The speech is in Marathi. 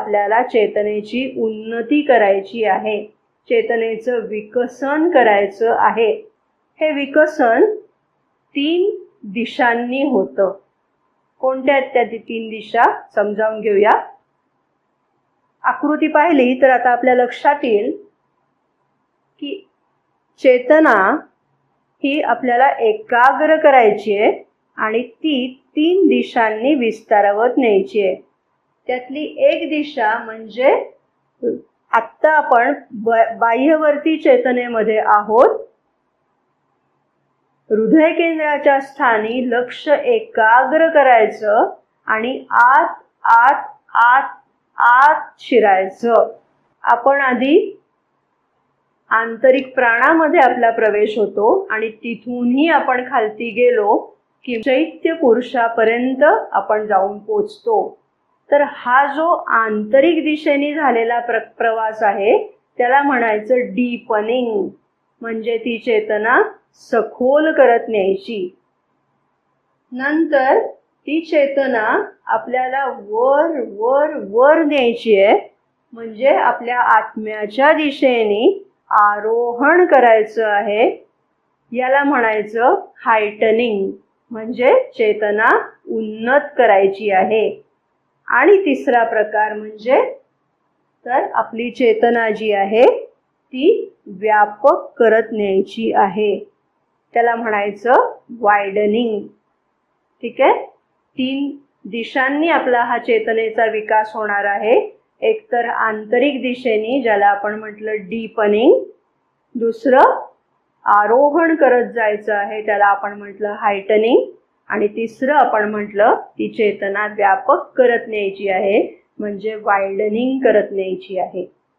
आपल्याला चेतनेची उन्नती करायची आहे, चेतनेचं विकसन करायचं आहे. हे विकसन 3 दिशांनी होतं. कोणत्या आहेत त्या 3 दिशा समजावून घेऊया. आकृती पाहिली तर आता आपल्या लक्षात येईल की चेतना ही आपल्याला एकाग्र करायची आहे आणि ती 3 दिशांनी विस्तारवत न्यायची आहे. त्यातली एक दिशा म्हणजे आत्ता आपण बाह्यवर्ती चेतनेमध्ये आहोत. हृदय केंद्राच्या स्थानी लक्ष एकाग्र करायचं आणि आत आत आत आत शिरायचं. आपण आधी आंतरिक प्राणामध्ये आपला प्रवेश होतो आणि तिथूनही आपण खालती गेलो की चैत्य पुरुषापर्यंत आपण जाऊन पोचतो. तर हा जो आंतरिक दिशेने झालेला प्रवास आहे त्याला म्हणायचं डीपनिंग, म्हणजे ती चेतना सखोल करत न्यायची. नंतर ती चेतना आपल्याला वर वर वर न्यायची आहे, म्हणजे आपल्या आत्म्याच्या दिशेने आरोहण करायचं आहे. याला म्हणायचं हायटनिंग, म्हणजे चेतना उन्नत करायची आहे. आणि तिसरा प्रकार म्हणजे तर आपली चेतना जी आहे ती व्यापक करत न्यायची आहे, त्याला म्हणायचं वायडनिंग. ठीक आहे. 3 दिशांनी आपला हा चेतनेचा विकास होणार आहे. एक तर आंतरिक दिशेने, ज्याला आपण म्हटलं डीपनिंग. दुसरं आरोहण करत जायचं आहे, त्याला आपण म्हटलं हायटनिंग. आणि तिसरं आपण म्हटलं ती चेतना व्यापक करत न्यायची आहे, म्हणजे वायडनिंग करत न्यायची आहे.